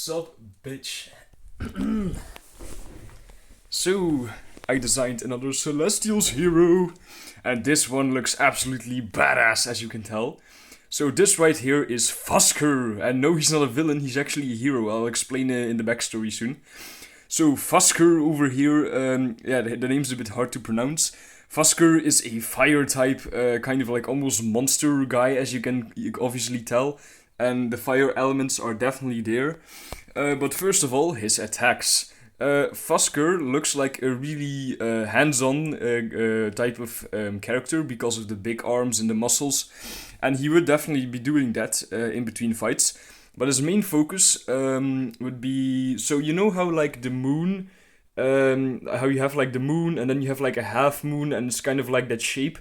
Sup, bitch. So, I designed another Celestials hero, and this one looks absolutely badass, as you can tell. So this right here is Fusker, and no, he's not a villain, he's actually a hero. I'll explain in the backstory soon. So Fusker over here, the name's a bit hard to pronounce. Fusker is a fire type, kind of like almost monster guy, as you can obviously tell, and the fire elements are definitely there. But first of all, his attacks. Fusker looks like a really hands-on type of character because of the big arms and the muscles, and he would definitely be doing that in between fights. But his main focus would be, so you know how like the moon, how you have like the moon and then you have like a half moon and it's kind of like that shape.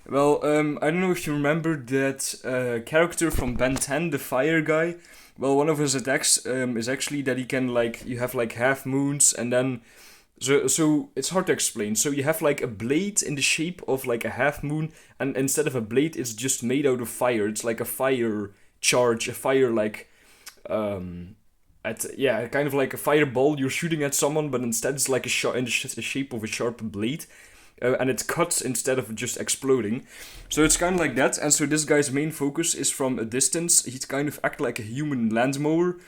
Well, I don't know if you remember that character from Ben 10, the fire guy. Well, one of his attacks is actually that he can like, you have like half moons and then, so it's hard to explain. So you have like a blade in the shape of like a half moon, and instead of a blade, it's just made out of fire. It's like a fire charge, a fire like, kind of like a fireball. You're shooting at someone, but instead it's like in the shape of a sharp blade. And it cuts instead of just exploding. So it's kind of like that. And so this guy's main focus is from a distance. He'd kind of act like a human lawnmower.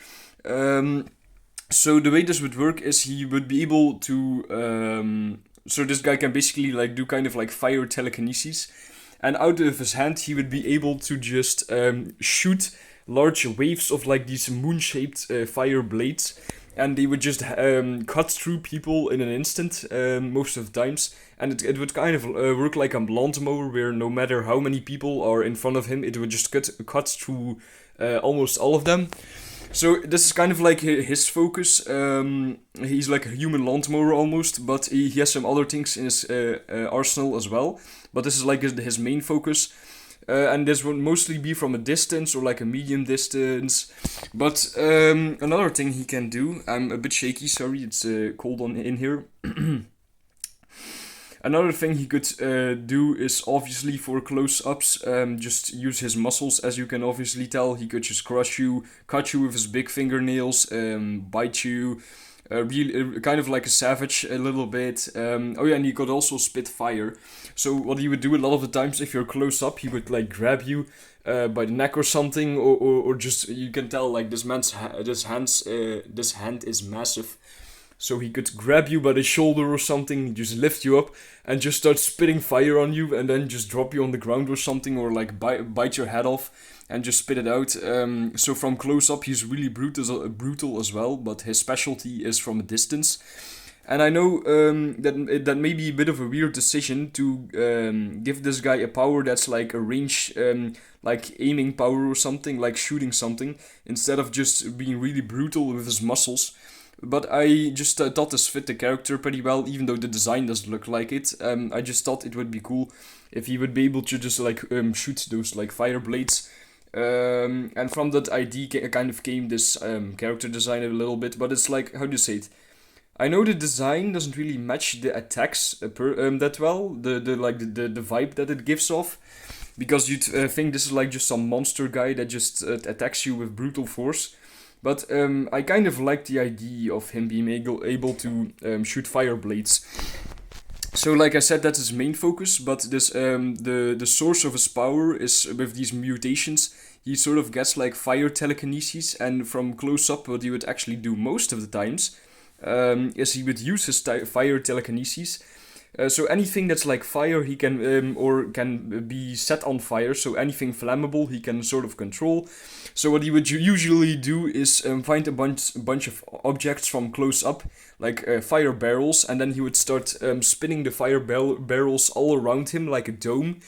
So the way this would work is he would be able to... so this guy can basically like do kind of like fire telekinesis. And out of his hand he would be able to just shoot large waves of like these moon-shaped fire blades. And they would just cut through people in an instant, most of the times. And it would kind of work like a lawnmower, where no matter how many people are in front of him, it would just cut through almost all of them. So this is kind of like his focus. He's like a human lawnmower almost, but he has some other things in his arsenal as well. But this is like his main focus. And this would mostly be from a distance or like a medium distance. But another thing he can do, I'm a bit shaky, sorry, it's cold in here. Another thing he could do is obviously for close-ups, just use his muscles. As you can obviously tell, he could just crush you, cut you with his big fingernails, bite you. Really, kind of like a savage a little bit. And he could also spit fire. So what he would do a lot of the times, if you're close up, he would like grab you by the neck or something, or just, you can tell like this hand is massive. So he could grab you by the shoulder or something, just lift you up and just start spitting fire on you, and then just drop you on the ground or something, or like bite your head off and just spit it out. So from close up he's really brutal as well, but his specialty is from a distance. And I know that may be a bit of a weird decision to give this guy a power that's like a range, like aiming power or something, like shooting something, instead of just being really brutal with his muscles. But I just thought this fit the character pretty well, even though the design doesn't look like it. I just thought it would be cool if he would be able to just like shoot those like fire blades. And from that idea kind of came this character design a little bit, but it's like, how do you say it? I know the design doesn't really match the attacks that well, the vibe that it gives off, because you'd think this is like just some monster guy that just attacks you with brutal force. But I kind of like the idea of him being able to shoot fire blades. So like I said, that's his main focus, but this the source of his power is with these mutations. He sort of gets like fire telekinesis, and from close up what he would actually do most of the times is he would use his fire telekinesis. So anything that's like fire he can or can be set on fire, so anything flammable he can sort of control. So what he would usually do is find a bunch of objects from close up, like fire barrels, and then he would start spinning the fire barrels all around him like a dome.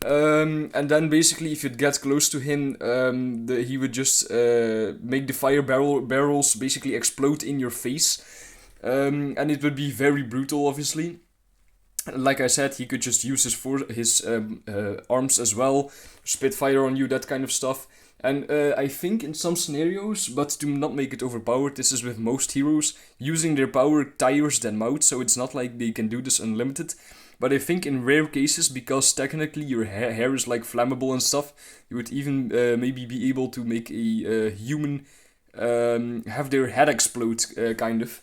And then basically if it gets close to him, he would just make the fire barrels basically explode in your face. And it would be very brutal, obviously. Like I said, he could just use his arms as well, spit fire on you, that kind of stuff. And I think in some scenarios, but to not make it overpowered, this is with most heroes, using their power tires them out, so it's not like they can do this unlimited. But I think in rare cases, because technically your hair is like flammable and stuff, you would even maybe be able to make a human have their head explode, kind of.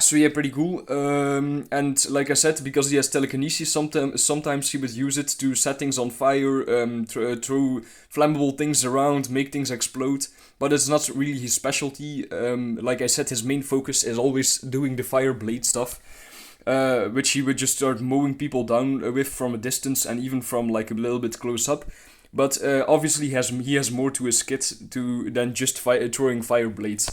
So yeah, pretty cool. And like I said, because he has telekinesis, sometimes he would use it to set things on fire, throw flammable things around, make things explode. But it's not really his specialty. Like I said, his main focus is always doing the fire blade stuff, which he would just start mowing people down with from a distance and even from like a little bit close up. But obviously, he has more to his kit than just throwing fire blades.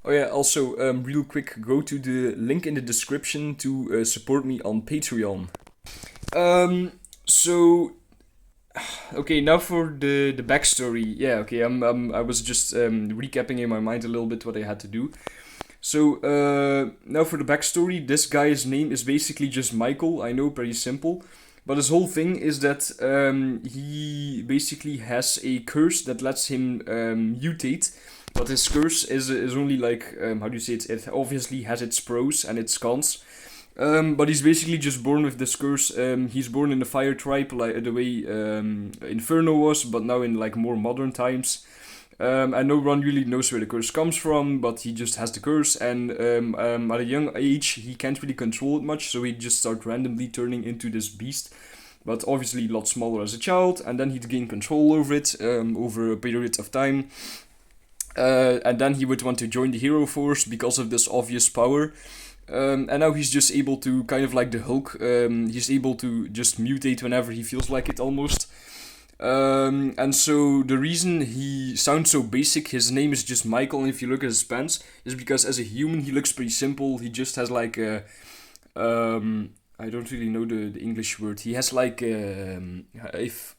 Oh yeah, also, real quick, go to the link in the description to support me on Patreon. So, okay, now for the backstory. Yeah, okay, I was just recapping in my mind a little bit what I had to do. So, now for the backstory, this guy's name is basically just Michael. I know, pretty simple. But his whole thing is that he basically has a curse that lets him mutate. But his curse is only like, how do you say it? It obviously has its pros and its cons. But he's basically just born with this curse. He's born in the fire tribe, like the way Inferno was, but now in like more modern times. And no one really knows where the curse comes from, but he just has the curse, and at a young age he can't really control it much, so he just starts randomly turning into this beast, but obviously a lot smaller as a child, and then he'd gain control over it over a period of time. And then he would want to join the hero force because of this obvious power. And now he's just able to, kind of like the Hulk, he's able to just mutate whenever he feels like it almost. And so the reason he sounds so basic, his name is just Michael, and if you look at his pants, is because as a human he looks pretty simple. He just has like a, I don't really know the English word. He has like, if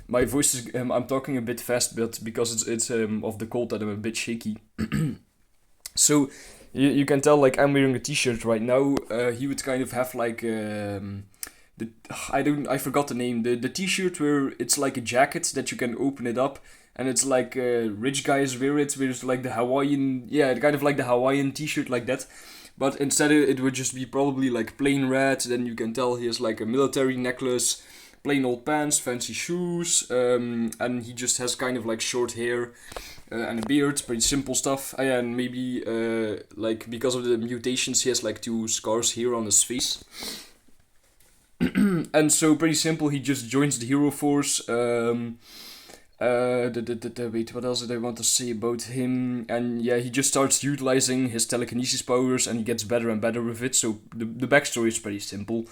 my voice is, I'm talking a bit fast, but because it's of the cold that I'm a bit shaky. So you can tell, like, I'm wearing a t-shirt right now. He would kind of have like I forgot the name. The t-shirt where it's like a jacket that you can open it up, and it's like rich guys wear it. Where it's like the Hawaiian, yeah, kind of like the Hawaiian t-shirt like that. But instead it would just be probably like plain red. Then you can tell he has like a military necklace, plain old pants, fancy shoes, and he just has kind of like short hair and a beard, pretty simple stuff. Yeah, and maybe like because of the mutations, he has like 2 scars here on his face. And so pretty simple, he just joins the hero force. Wait, what else did I want to say about him? And yeah, he just starts utilizing his telekinesis powers, and he gets better and better with it. So the backstory is pretty simple.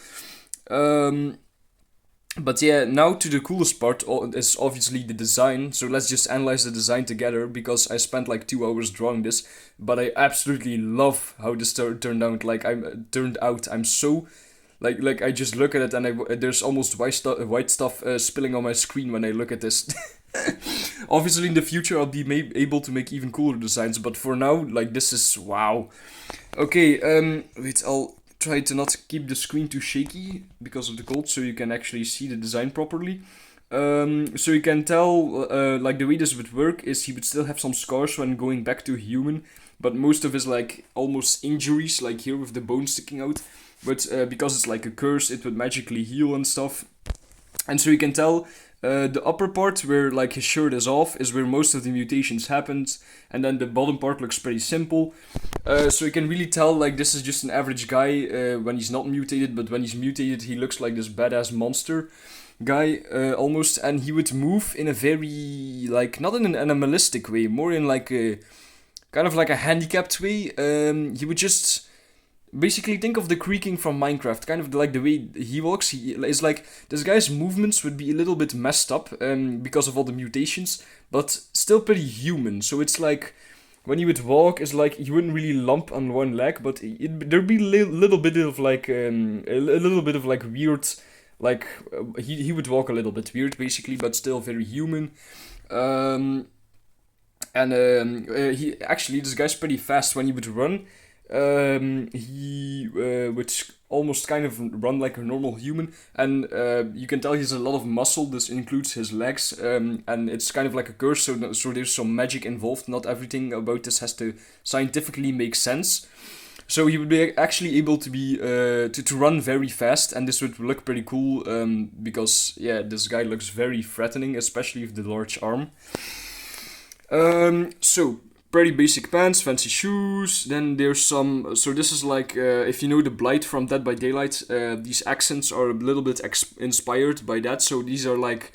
But yeah, now to the coolest part is obviously the design. So let's just analyze the design together, because I spent like 2 hours drawing this, but I absolutely love how this turned out. Like I'm so like I just look at it, and there's almost white stuff spilling on my screen when I look at this. Obviously, in the future, I'll be able to make even cooler designs, but for now, like, this is wow. Okay, wait, I'll try to not keep the screen too shaky because of the cold, so you can actually see the design properly. So you can tell, like, the way this would work is he would still have some scars when going back to human, but most of his, like, almost injuries, like here with the bone sticking out, but because it's like a curse, it would magically heal and stuff. And so you can tell the upper part where like his shirt is off is where most of the mutations happened, and then the bottom part looks pretty simple. So you can really tell like this is just an average guy when he's not mutated, but when he's mutated he looks like this badass monster guy almost, and he would move in a very like not in an animalistic way, more in like a kind of like a handicapped way. He would just basically think of the creaking from Minecraft, kind of like the way he walks. He is like this guy's movements would be a little bit messed up because of all the mutations, but still pretty human. So it's like when he would walk, it's like he wouldn't really lump on one leg, but there'd be little bit of like a little bit of like weird, like he would walk a little bit weird basically, but still very human. He actually, this guy's pretty fast. When he would run, he would almost kind of run like a normal human, and you can tell he has a lot of muscle. This includes his legs, and it's kind of like a curse, so there's some magic involved. Not everything about this has to scientifically make sense. So he would be actually able to be to run very fast, and this would look pretty cool because yeah, this guy looks very threatening, especially with the large arm. So pretty basic pants, fancy shoes. Then there's some. So this is like if you know the Blight from Dead by Daylight. These accents are a little bit inspired by that. So these are like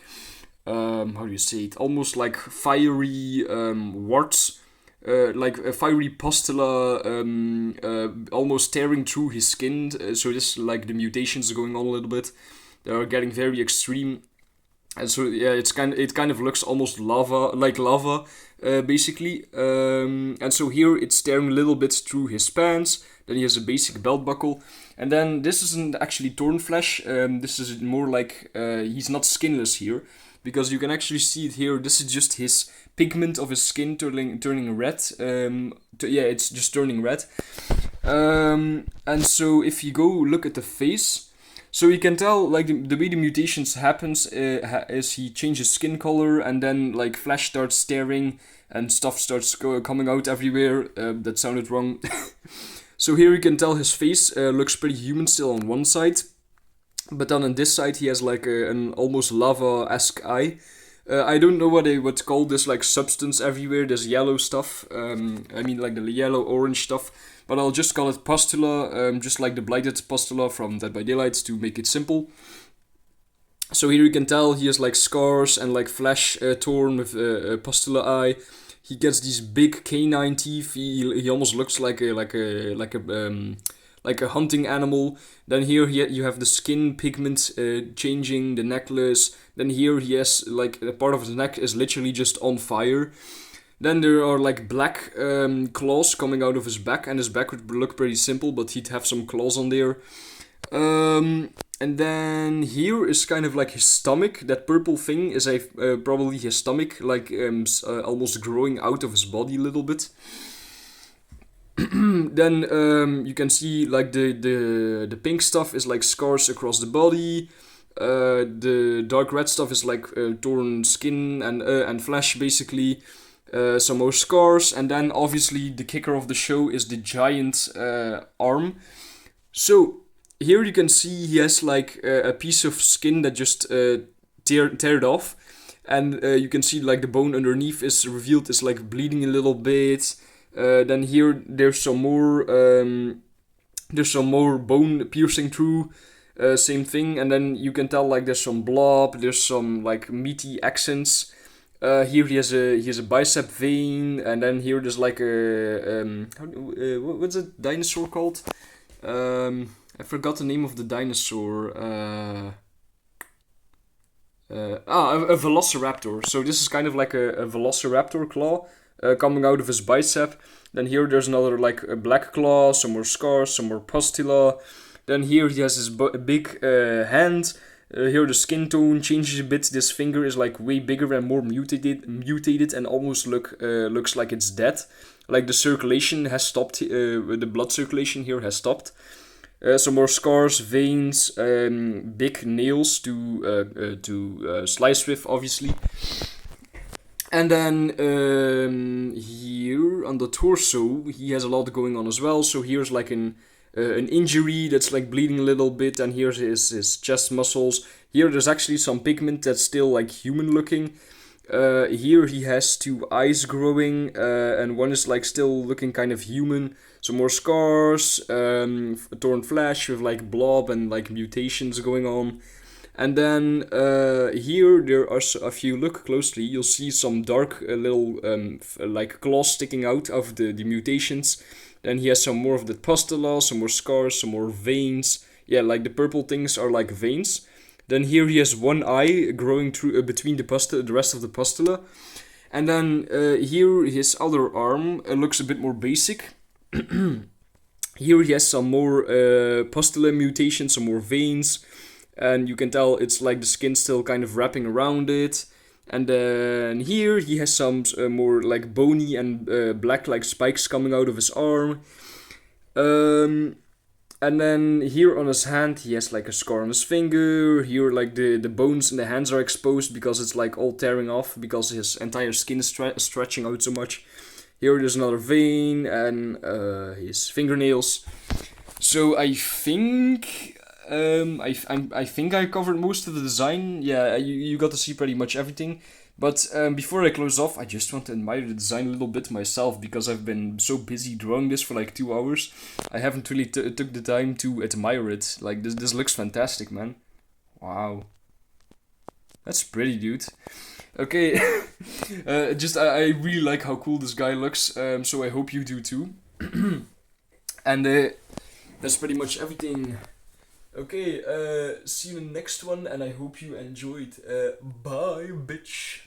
how do you say it? Almost like fiery warts. Like a fiery pustula, almost tearing through his skin. So this like the mutations are going on a little bit. They are getting very extreme, and so yeah, it kind of looks almost lava, basically. And so here it's tearing a little bit through his pants. Then he has a basic belt buckle, and then this isn't actually torn flesh. This is more like he's not skinless here, because you can actually see it here. This is just his pigment of his skin turning red. Yeah, it's just turning red. And so if you go look at the face, so you can tell like the way the mutations happens is he changes skin color, and then like flesh starts staring and stuff starts coming out everywhere. That sounded wrong. So here you can tell his face looks pretty human still on one side, but then on this side he has like an almost lava-esque eye. I don't know what they would call this like substance everywhere, this yellow stuff. I mean like the yellow-orange stuff. But I'll just call it pustula, just like the blighted pustula from Dead by Daylight to make it simple. So here you can tell he has like scars and like flesh torn with a pustula eye. He gets these big canine teeth. He almost looks like a hunting animal. Then here you have the skin pigment changing, the necklace. Then here he has like a part of his neck is literally just on fire. Then there are like black claws coming out of his back, and his back would look pretty simple, but he'd have some claws on there. And then here is kind of like his stomach. That purple thing is probably his stomach, like almost growing out of his body a little bit. Then you can see like the pink stuff is like scars across the body. The dark red stuff is like torn skin and flesh, basically. Some more scars, and then obviously the kicker of the show is the giant arm. So here you can see he has like a piece of skin that just teared off, and you can see like the bone underneath is revealed is like bleeding a little bit. Then here there's some more bone piercing through. Same thing, and then you can tell like there's some blob, there's some like meaty accents. Here he has a bicep vein, and then here there's like a what's a dinosaur called? I forgot the name of the dinosaur. A velociraptor. So this is kind of like a velociraptor claw coming out of his bicep. Then here there's another like a black claw, some more scars, some more pustula. Then here he has his big hand. Here the skin tone changes a bit. This finger is like way bigger and more mutated, and almost looks like it's dead. Like the circulation has stopped. The blood circulation here has stopped. Some more scars, veins, big nails to slice with, obviously. And then here on the torso, he has a lot going on as well. So here's like an injury that's like bleeding a little bit, and here's his chest muscles. Here there's actually some pigment that's still like human looking. Here he has two eyes growing, and one is like still looking kind of human. Some more scars, torn flesh with like blob and like mutations going on. And then here there are, if you look closely, you'll see some dark little like claws sticking out of the mutations. Then he has some more of the pustula, some more scars, some more veins. Yeah, like the purple things are like veins. Then here he has one eye growing through between the rest of the pustula. And then here his other arm looks a bit more basic. Here he has some more pustula mutation, some more veins. And you can tell it's like the skin still kind of wrapping around it. And then here he has some more like bony and black like spikes coming out of his arm. And then here on his hand he has like a scar on his finger. Here like the bones in the hands are exposed because it's like all tearing off because his entire skin is stretching out so much. Here there's another vein and his fingernails. So I think I think I covered most of the design. Yeah, you got to see pretty much everything. But before I close off, I just want to admire the design a little bit myself because I've been so busy drawing this for like 2 hours. I haven't really took the time to admire it. Like this looks fantastic, man. Wow, that's pretty, dude. Okay, just I really like how cool this guy looks. So I hope you do too. And that's pretty much everything. Okay, see you in the next one, and I hope you enjoyed. Bye, bitch.